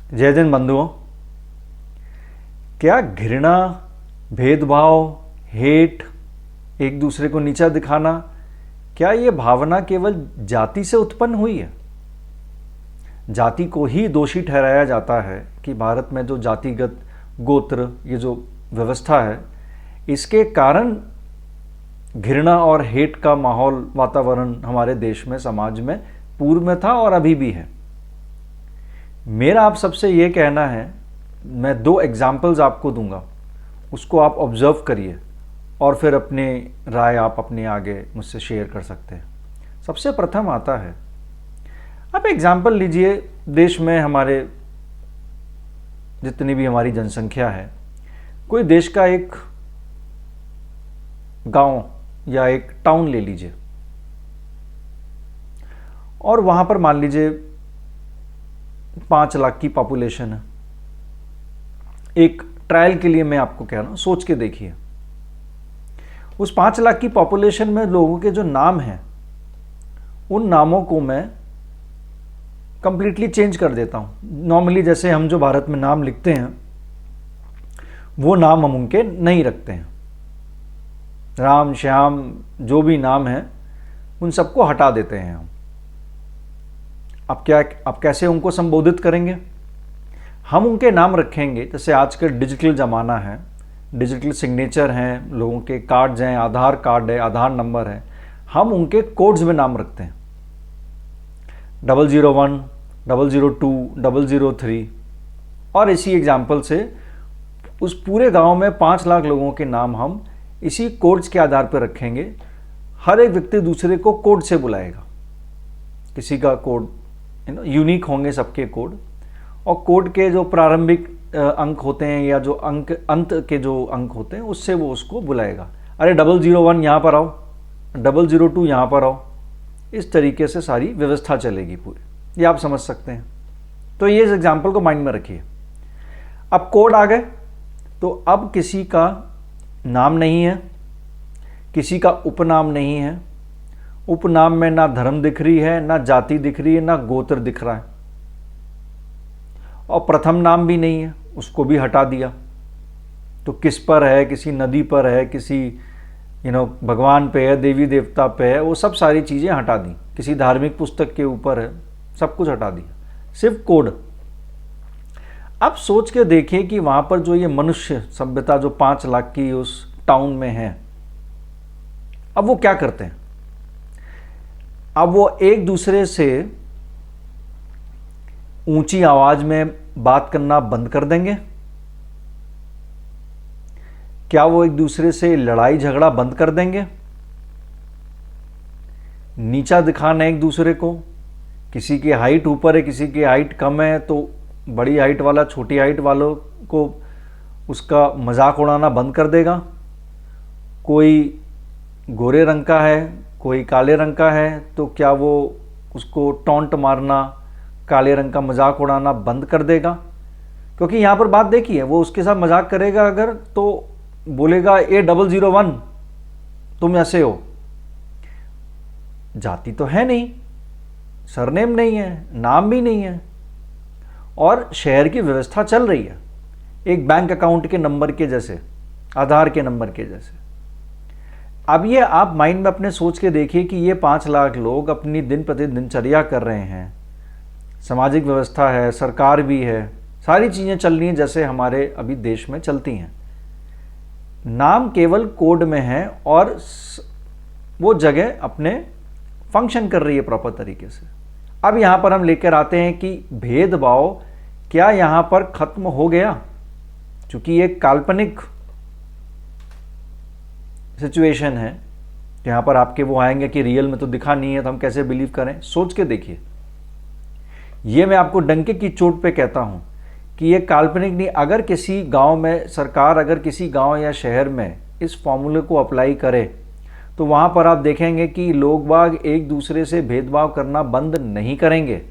जय दिन बंधुओं। क्या घृणा, भेदभाव, हेट, एक दूसरे को नीचा दिखाना, क्या ये भावना केवल जाति से उत्पन्न हुई है? जाति को ही दोषी ठहराया जाता है कि भारत में जो जातिगत गोत्र ये जो व्यवस्था है, इसके कारण घृणा और हेट का माहौल, वातावरण हमारे देश में, समाज में पूर्व में था और अभी भी है। मेरा आप सबसे ये कहना है, मैं दो एग्जाम्पल्स आपको दूंगा, उसको आप ऑब्जर्व करिए और फिर अपने राय आप अपने आगे मुझसे शेयर कर सकते हैं। सबसे प्रथम आता है, आप एग्जाम्पल लीजिए, देश में हमारे जितनी भी हमारी जनसंख्या है, कोई देश का एक गांव या एक टाउन ले लीजिए और वहां पर मान लीजिए 5 लाख की पॉपुलेशन है। एक ट्रायल के लिए मैं आपको कह रहा हूं, सोच के देखिए, उस 5 लाख की पॉपुलेशन में लोगों के जो नाम हैं, उन नामों को मैं कंप्लीटली चेंज कर देता हूं। नॉर्मली जैसे हम जो भारत में नाम लिखते हैं, वो नाम हम उनके नहीं रखते हैं। राम, श्याम, जो भी नाम है, उन सबको हटा देते हैं हम। अब कैसे उनको संबोधित करेंगे? हम उनके नाम रखेंगे, जैसे आजकल डिजिटल ज़माना है, डिजिटल सिग्नेचर हैं, लोगों के कार्ड्स हैं, आधार कार्ड है, आधार नंबर है, हम उनके कोड्स में नाम रखते हैं, 001, 002, 003। और इसी एग्जाम्पल से उस पूरे गांव में 5 लाख लोगों के नाम हम इसी कोड्स के आधार पर रखेंगे। हर एक व्यक्ति दूसरे को कोड से बुलाएगा, किसी का कोड यूनिक होंगे, सबके कोड, और कोड के जो प्रारंभिक अंक होते हैं या जो अंक अंत के जो अंक होते हैं, उससे वो उसको बुलाएगा। अरे 001 यहाँ पर आओ, 002 यहाँ पर आओ। इस तरीके से सारी व्यवस्था चलेगी पूरी, ये आप समझ सकते हैं। तो ये इस एग्जाम्पल को माइंड में रखिए। अब कोड आ गए, तो अब किसी का नाम नहीं है, किसी का उपनाम नहीं है। उपनाम में ना धर्म दिख रही है, ना जाति दिख रही है, ना गोत्र दिख रहा है, और प्रथम नाम भी नहीं है, उसको भी हटा दिया। तो किस पर है? किसी नदी पर है, किसी भगवान पे है, देवी देवता पे है, वो सब सारी चीज़ें हटा दी। किसी धार्मिक पुस्तक के ऊपर है, सब कुछ हटा दिया, सिर्फ कोड। अब सोच के देखिए कि वहाँ पर जो ये मनुष्य सभ्यता जो 5 लाख की उस टाउन में है, अब वो क्या करते हैं? अब वो एक दूसरे से ऊंची आवाज में बात करना बंद कर देंगे? क्या वो एक दूसरे से लड़ाई झगड़ा बंद कर देंगे? नीचा दिखाना एक दूसरे को, किसी की हाइट ऊपर है, किसी की हाइट कम है, तो बड़ी हाइट वाला छोटी हाइट वालों को उसका मजाक उड़ाना बंद कर देगा? कोई गोरे रंग का है, कोई काले रंग का है, तो क्या वो उसको टॉन्ट मारना, काले रंग का मजाक उड़ाना बंद कर देगा? क्योंकि यहाँ पर बात देखिए, वो उसके साथ मजाक करेगा अगर, तो बोलेगा ए 001 तुम ऐसे हो। जाति तो है नहीं, सरनेम नहीं है, नाम भी नहीं है, और शहर की व्यवस्था चल रही है एक बैंक अकाउंट के नंबर के जैसे, आधार के नंबर के जैसे। अब ये आप माइंड में अपने सोच के देखिए कि ये 5 लाख लोग अपनी दिन प्रतिदिन दिनचर्या कर रहे हैं, सामाजिक व्यवस्था है, सरकार भी है, सारी चीज़ें चल रही हैं जैसे हमारे अभी देश में चलती हैं। नाम केवल कोड में है और वो जगह अपने फंक्शन कर रही है प्रॉपर तरीके से। अब यहाँ पर हम लेकर आते हैं कि भेदभाव क्या यहाँ पर खत्म हो गया? चूंकि ये काल्पनिक सिचुएशन है, यहाँ पर आपके वो आएंगे कि रियल में तो दिखा नहीं है, तो हम कैसे बिलीव करें? सोच के देखिए। ये मैं आपको डंके की चोट पे कहता हूँ कि ये काल्पनिक नहीं। अगर किसी गांव में सरकार, अगर किसी गांव या शहर में इस फॉर्मूले को अप्लाई करे, तो वहाँ पर आप देखेंगे कि लोग बाग एक दूसरे से भेदभाव करना बंद नहीं करेंगे।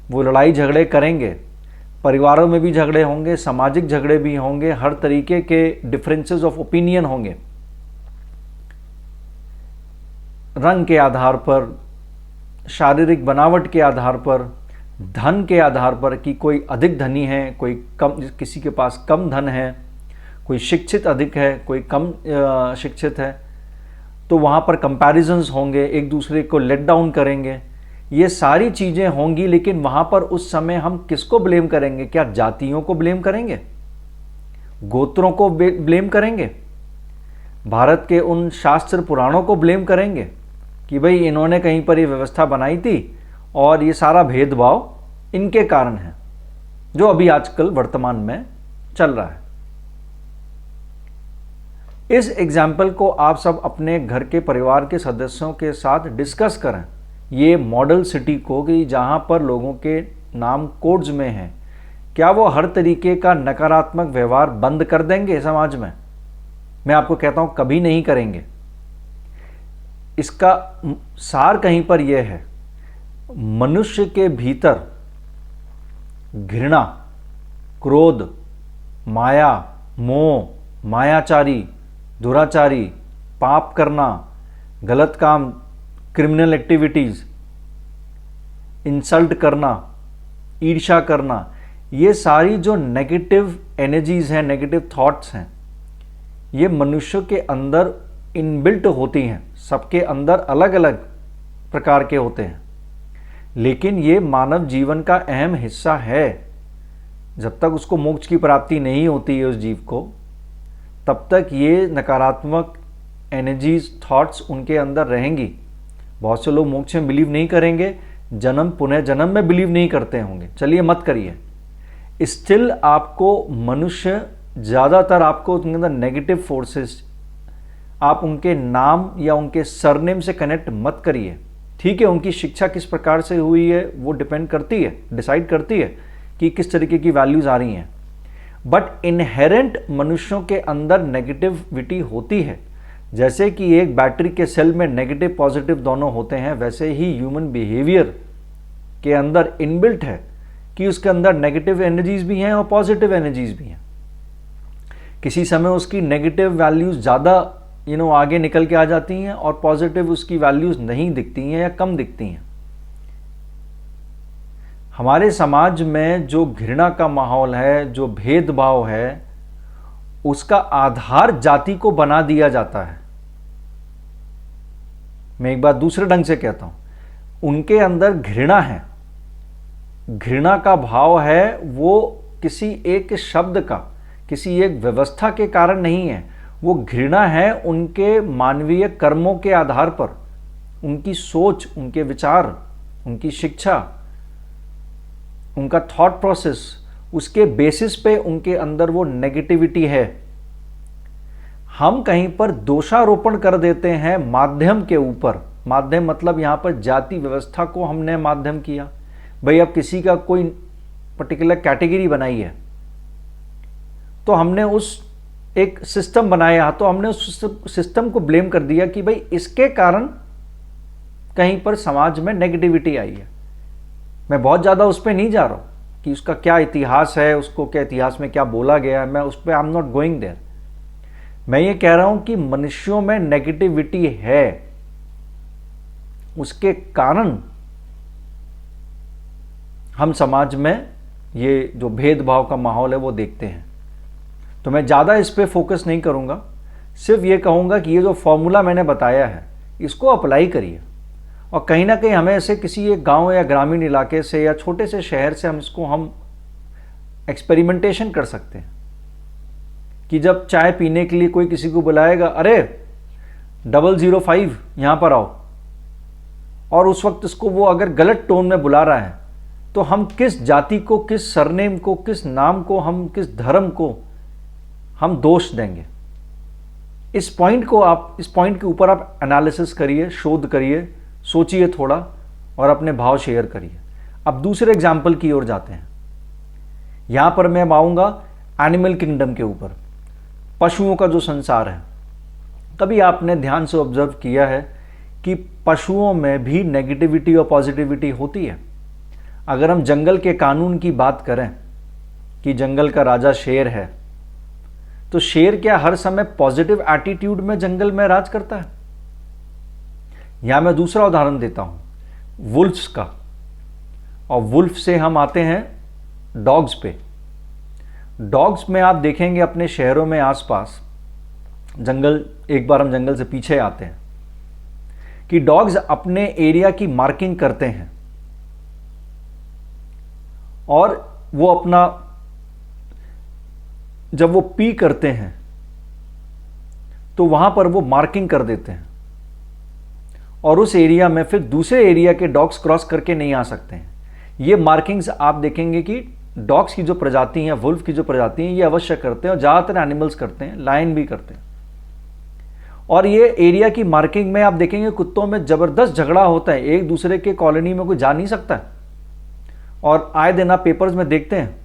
वो लड़ाई झगड़े करेंगे, परिवारों में भी झगड़े होंगे, सामाजिक झगड़े भी होंगे, हर तरीके के डिफरेंसेस ऑफ ओपिनियन होंगे। रंग के आधार पर, शारीरिक बनावट के आधार पर, धन के आधार पर कि कोई अधिक धनी है, कोई कम, किसी के पास कम धन है, कोई शिक्षित अधिक है, कोई कम शिक्षित है, तो वहाँ पर कंपैरिजंस होंगे, एक दूसरे को लेट डाउन करेंगे, ये सारी चीज़ें होंगी। लेकिन वहाँ पर उस समय हम किसको ब्लेम करेंगे? क्या जातियों को ब्लेम करेंगे? गोत्रों को ब्लेम करेंगे? भारत के उन शास्त्र पुराणों को ब्लेम करेंगे कि भाई इन्होंने कहीं पर ये व्यवस्था बनाई थी और ये सारा भेदभाव इनके कारण है, जो अभी आजकल वर्तमान में चल रहा है। इस एग्जाम्पल को आप सब अपने घर के परिवार के सदस्यों के साथ डिस्कस करें, ये मॉडल सिटी को, कि जहां पर लोगों के नाम कोड्स में हैं, क्या वो हर तरीके का नकारात्मक व्यवहार बंद कर देंगे समाज में? मैं आपको कहता हूं कभी नहीं करेंगे। इसका सार कहीं पर यह है, मनुष्य के भीतर घृणा, क्रोध, माया, मोह, मायाचारी, दुराचारी, पाप करना, गलत काम, क्रिमिनल एक्टिविटीज, इंसल्ट करना, ईर्ष्या करना, ये सारी जो नेगेटिव एनर्जीज हैं, नेगेटिव थॉट्स हैं, ये मनुष्य के अंदर इनबिल्ट होती हैं। सबके अंदर अलग अलग प्रकार के होते हैं, लेकिन ये मानव जीवन का अहम हिस्सा है। जब तक उसको मोक्ष की प्राप्ति नहीं होती है उस जीव को, तब तक ये नकारात्मक एनर्जीज, थॉट्स उनके अंदर रहेंगी। बहुत से लोग मोक्ष में बिलीव नहीं करेंगे, जन्म पुनः जन्म में बिलीव नहीं करते होंगे। चलिए मत करिए, स्टिल आपको मनुष्य, ज़्यादातर आपको उनके अंदर नेगेटिव फोर्सेस, आप उनके नाम या उनके सरनेम से कनेक्ट मत करिए। ठीक है, उनकी शिक्षा किस प्रकार से हुई है वो डिपेंड करती है, डिसाइड करती है कि किस तरीके की वैल्यूज आ रही हैं, बट इनहेरेंट मनुष्यों के अंदर नेगेटिविटी होती है। जैसे कि एक बैटरी के सेल में नेगेटिव पॉजिटिव दोनों होते हैं, वैसे ही ह्यूमन बिहेवियर के अंदर इनबिल्ट है कि उसके अंदर नेगेटिव एनर्जीज भी हैं और पॉजिटिव एनर्जीज भी हैं। किसी समय उसकी नेगेटिव वैल्यूज ज़्यादा आगे निकल के आ जाती हैं और पॉजिटिव उसकी वैल्यूज नहीं दिखती हैं या कम दिखती हैं। हमारे समाज में जो घृणा का माहौल है, जो भेदभाव है, उसका आधार जाति को बना दिया जाता है। मैं एक बात दूसरे ढंग से कहता हूं, उनके अंदर घृणा है, घृणा का भाव है, वो किसी एक शब्द का, किसी एक व्यवस्था के कारण नहीं है। वो घृणा है उनके मानवीय कर्मों के आधार पर, उनकी सोच, उनके विचार, उनकी शिक्षा, उनका थॉट प्रोसेस, उसके बेसिस पे उनके अंदर वो नेगेटिविटी है। हम कहीं पर दोषारोपण कर देते हैं माध्यम के ऊपर। माध्यम मतलब यहां पर जाति व्यवस्था को हमने माध्यम किया। भाई अब किसी का कोई पर्टिकुलर कैटेगरी बनाई है, तो हमने उस एक सिस्टम बनाया, तो हमने उस सिस्टम को ब्लेम कर दिया कि भाई इसके कारण कहीं पर समाज में नेगेटिविटी आई है। मैं बहुत ज़्यादा उस पर नहीं जा रहा हूँ कि उसका क्या इतिहास है, उसको क्या इतिहास में क्या बोला गया है, मैं उस पर I am not going there. मैं ये कह रहा हूं कि मनुष्यों में नेगेटिविटी है, उसके कारण हम समाज में ये जो भेदभाव का माहौल है वो देखते हैं। तो मैं ज़्यादा इस पे फोकस नहीं करूंगा, सिर्फ ये कहूंगा कि ये जो फॉर्मूला मैंने बताया है इसको अप्लाई करिए, और कहीं ना कहीं हमें ऐसे किसी एक गांव या ग्रामीण इलाके से या छोटे से शहर से हम एक्सपेरिमेंटेशन कर सकते हैं कि जब चाय पीने के लिए कोई किसी को बुलाएगा, अरे 005 यहाँ पर आओ, और उस वक्त इसको वो अगर गलत टोन में बुला रहा है, तो हम किस जाति को, किस सरनेम को, किस नाम को, हम किस धर्म को हम दोष देंगे? इस पॉइंट के ऊपर आप एनालिसिस करिए, शोध करिए, सोचिए थोड़ा और अपने भाव शेयर करिए। अब दूसरे एग्जाम्पल की ओर जाते हैं। यहां पर मैं आऊंगा एनिमल किंगडम के ऊपर, पशुओं का जो संसार है। कभी आपने ध्यान से ऑब्जर्व किया है कि पशुओं में भी नेगेटिविटी और पॉजिटिविटी होती है? अगर हम जंगल के कानून की बात करें कि जंगल का राजा शेर है, तो शेर क्या हर समय पॉजिटिव एटीट्यूड में जंगल में राज करता है? यहां मैं दूसरा उदाहरण देता हूं, वुल्फ्स का और वुल्फ से हम आते हैं डॉग्स पे। डॉग्स में आप देखेंगे अपने शहरों में आसपास जंगल, एक बार हम जंगल से पीछे आते हैं कि डॉग्स अपने एरिया की मार्किंग करते हैं और वो अपना, जब वो पी करते हैं तो वहां पर वो मार्किंग कर देते हैं और उस एरिया में फिर दूसरे एरिया के डॉग्स क्रॉस करके नहीं आ सकते हैं। ये मार्किंग्स आप देखेंगे कि डॉग्स की जो प्रजाति हैं, वुल्फ की जो प्रजाति हैं, ये अवश्य करते हैं और ज़्यादातर एनिमल्स करते हैं, लायन भी करते हैं। और ये एरिया की मार्किंग में आप देखेंगे कुत्तों में ज़बरदस्त झगड़ा होता है, एक दूसरे के कॉलोनी में कोई जा नहीं सकता है। और आए दिन आप पेपर्स में देखते हैं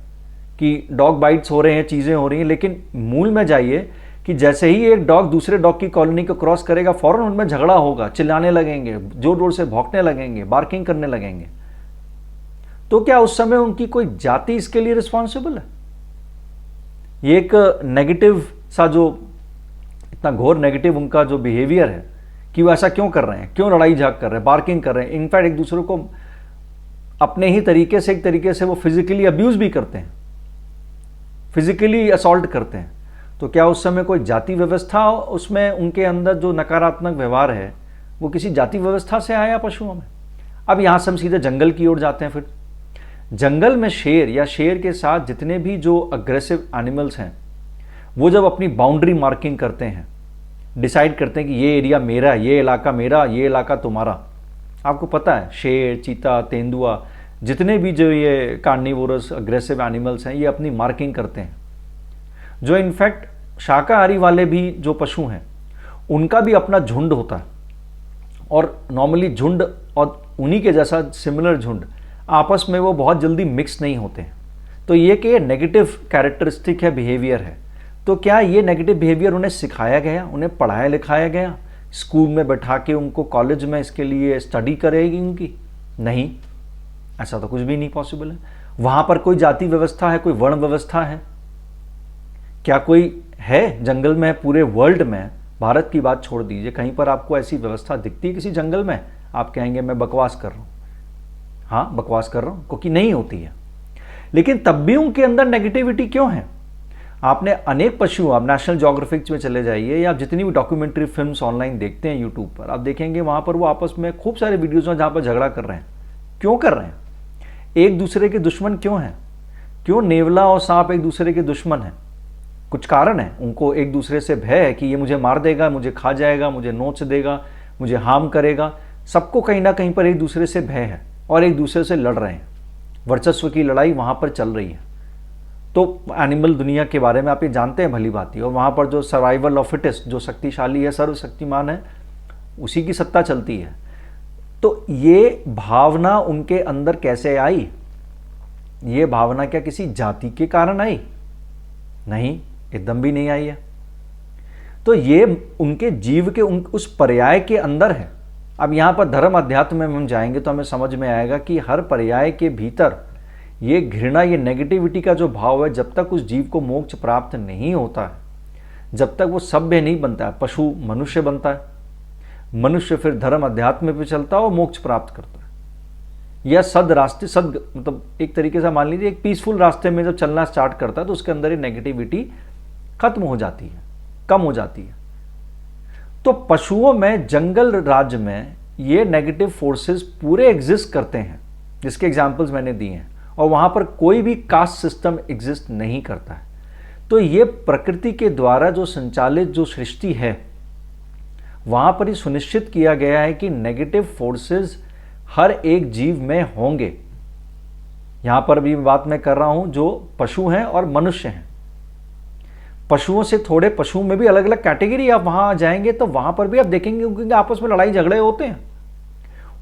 कि डॉग बाइट्स हो रहे हैं, चीज़ें हो रही हैं, लेकिन मूल में जाइए कि जैसे ही एक डॉग दूसरे डॉग की कॉलोनी को क्रॉस करेगा फौरन उनमें झगड़ा होगा, चिल्लाने लगेंगे, जोर जोर से भौंकने लगेंगे, बार्किंग करने लगेंगे। तो क्या उस समय उनकी कोई जाति इसके लिए रिस्पॉन्सिबल है? ये एक नेगेटिव सा, जो इतना घोर नेगेटिव उनका जो बिहेवियर है कि वो ऐसा क्यों कर रहे हैं, क्यों लड़ाई झाग कर रहे हैं, बार्किंग कर रहे हैं, इनफैक्ट एक दूसरे को अपने ही तरीके से, एक तरीके से वो फिजिकली अब्यूज भी करते हैं, फिजिकली असॉल्ट करते हैं। तो क्या उस समय कोई जाति व्यवस्था, उसमें उनके अंदर जो नकारात्मक व्यवहार है वो किसी जाति व्यवस्था से आया पशुओं में? अब यहां से हम सीधे जंगल की ओर जाते हैं। फिर जंगल में शेर या शेर के साथ जितने भी जो अग्रेसिव एनिमल्स हैं, वो जब अपनी बाउंड्री मार्किंग करते हैं, डिसाइड करते हैं कि ये एरिया मेरा, ये इलाका मेरा, ये इलाका तुम्हारा। आपको पता है शेर, चीता, तेंदुआ, जितने भी जो ये कार्निवोरस अग्रेसिव एनिमल्स हैं, ये अपनी मार्किंग करते हैं। जो इनफैक्ट शाकाहारी वाले भी जो पशु हैं, उनका भी अपना झुंड होता है और नॉर्मली झुंड और उन्हीं के जैसा सिमिलर झुंड आपस में वो बहुत जल्दी मिक्स नहीं होते हैं। तो ये कि ये नेगेटिव कैरेक्टरिस्टिक है, बिहेवियर है। तो क्या ये नेगेटिव बिहेवियर उन्हें सिखाया गया, उन्हें पढ़ाया लिखाया गया, स्कूल में बैठा के उनको कॉलेज में इसके लिए स्टडी करेगी उनकी? नहीं, ऐसा तो कुछ भी नहीं पॉसिबल है। वहां पर कोई जाति व्यवस्था है, कोई वर्ण व्यवस्था है? क्या कोई है जंगल में, पूरे वर्ल्ड में, भारत की बात छोड़ दीजिए, कहीं पर आपको ऐसी व्यवस्था दिखती है किसी जंगल में? आप कहेंगे मैं बकवास कर रहा हूं। हाँ, बकवास कर रहा हूं, क्योंकि नहीं होती है। लेकिन तब भी उनके अंदर नेगेटिविटी क्यों है? आपने अनेक पशु, आप नेशनल ज्योग्राफिक में चले जाइए या आप जितनी भी डॉक्यूमेंट्री फिल्म्स ऑनलाइन देखते हैं यूट्यूब पर, आप देखेंगे वहां पर वो आपस में खूब सारे वीडियोज हैं जहां पर झगड़ा कर रहे हैं। क्यों कर रहे हैं? एक दूसरे के दुश्मन क्यों हैं? क्यों नेवला और सांप एक दूसरे के दुश्मन हैं? कुछ कारण है। उनको एक दूसरे से भय है कि ये मुझे मार देगा, मुझे खा जाएगा, मुझे नोच देगा, मुझे हार्म करेगा। सबको कहीं ना कहीं पर एक दूसरे से भय है और एक दूसरे से लड़ रहे हैं। वर्चस्व की लड़ाई वहां पर चल रही है। तो एनिमल दुनिया के बारे में आप ये जानते हैं भली भांति, और वहां पर जो सर्वाइवल ऑफ फिटेस्ट, जो शक्तिशाली है, सर्वशक्तिमान है, उसी की सत्ता चलती है। तो ये भावना उनके अंदर कैसे आई? ये भावना क्या किसी जाति के कारण आई? नहीं, एकदम भी नहीं आई है। तो ये उनके जीव के उस पर्याय के अंदर है। अब यहां पर धर्म अध्यात्म में हम जाएंगे तो हमें समझ में आएगा कि हर पर्याय के भीतर ये घृणा, ये नेगेटिविटी का जो भाव है, जब तक उस जीव को मोक्ष प्राप्त नहीं होता है, जब तक वो सभ्य नहीं बनता है, पशु मनुष्य बनता है, मनुष्य फिर धर्म अध्यात्म पे चलता है और मोक्ष प्राप्त करता है, या सद रास्ते, सद मतलब एक तरीके से मान लीजिए एक पीसफुल रास्ते में जब चलना स्टार्ट करता है तो उसके अंदर ये नेगेटिविटी खत्म हो जाती है, कम हो जाती है। तो पशुओं में, जंगल राज्य में ये नेगेटिव फोर्सेस पूरे एग्जिस्ट करते हैं, जिसके एग्जाम्पल्स मैंने दिए हैं, और वहां पर कोई भी कास्ट सिस्टम एग्जिस्ट नहीं करता है। तो ये प्रकृति के द्वारा जो संचालित जो सृष्टि है, वहां पर ही सुनिश्चित किया गया है कि नेगेटिव फोर्सेस हर एक जीव में होंगे। यहां पर भी बात मैं कर रहा हूं जो पशु हैं और मनुष्य हैं। पशुओं से थोड़े, पशुओं में भी अलग अलग कैटेगरी, आप वहां जाएंगे तो वहां पर भी आप देखेंगे उनके आपस में लड़ाई झगड़े होते हैं।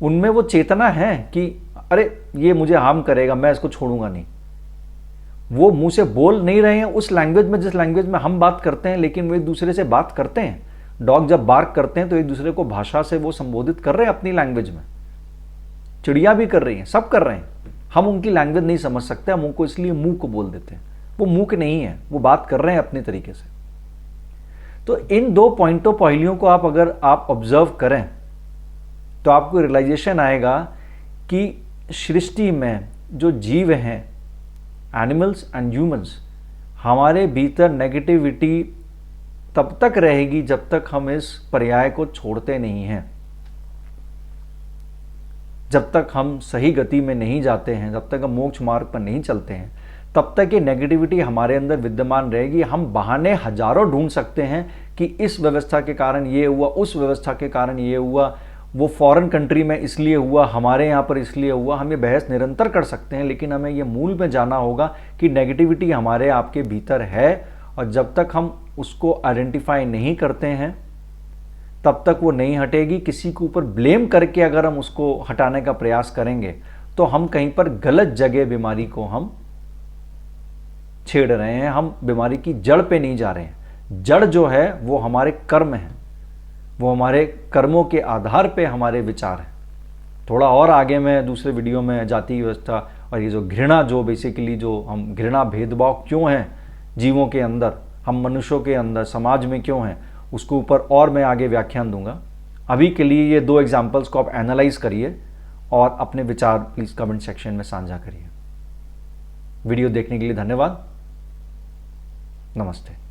उनमें वो चेतना है कि अरे ये मुझे हार्म करेगा, मैं इसको छोड़ूंगा नहीं। वो मुंह से बोल नहीं रहे हैं उस लैंग्वेज में जिस लैंग्वेज में हम बात करते हैं, लेकिन वो एक दूसरे से बात करते हैं। डॉग जब बार्क करते हैं तो एक दूसरे को भाषा से वो संबोधित कर रहे हैं अपनी लैंग्वेज में। चिड़िया भी कर रही हैं, सब कर रहे हैं। हम उनकी लैंग्वेज नहीं समझ सकते, हम उनको इसलिए मुंह को बोल देते हैं। वो मूक नहीं है, वो बात कर रहे हैं अपने तरीके से। तो इन दो पॉइंटों, पहलियों को आप अगर आप ऑब्जर्व करें तो आपको रियलाइजेशन आएगा कि सृष्टि में जो जीव हैं, एनिमल्स एंड ह्यूमंस, हमारे भीतर नेगेटिविटी तब तक रहेगी जब तक हम इस पर्याय को छोड़ते नहीं हैं, जब तक हम सही गति में नहीं जाते हैं, जब तक हम मोक्ष मार्ग पर नहीं चलते हैं, तब तक ये नेगेटिविटी हमारे अंदर विद्यमान रहेगी। हम बहाने हजारों ढूंढ सकते हैं कि इस व्यवस्था के कारण ये हुआ, उस व्यवस्था के कारण ये हुआ, वो फॉरेन कंट्री में इसलिए हुआ, हमारे यहाँ पर इसलिए हुआ। हम ये बहस निरंतर कर सकते हैं, लेकिन हमें ये मूल में जाना होगा कि नेगेटिविटी हमारे आपके भीतर है, और जब तक हम उसको आइडेंटिफाई नहीं करते हैं तब तक वो नहीं हटेगी। किसी के ऊपर ब्लेम करके अगर हम उसको हटाने का प्रयास करेंगे तो हम कहीं पर गलत जगह बीमारी को हम छेड़ रहे हैं, हम बीमारी की जड़ पे नहीं जा रहे हैं। जड़ जो है वो हमारे कर्म हैं, वो हमारे कर्मों के आधार पे हमारे विचार हैं। थोड़ा और आगे मैं दूसरे वीडियो में जाति व्यवस्था और ये जो घृणा, जो बेसिकली जो हम घृणा भेदभाव क्यों है जीवों के अंदर, हम मनुष्यों के अंदर, समाज में क्यों है, उसके ऊपर और मैं आगे व्याख्यान दूंगा। अभी के लिए ये 2 एग्जाम्पल्स को आप एनालाइज करिए और अपने विचार प्लीज कमेंट सेक्शन में साझा करिए। वीडियो देखने के लिए धन्यवाद। नमस्ते।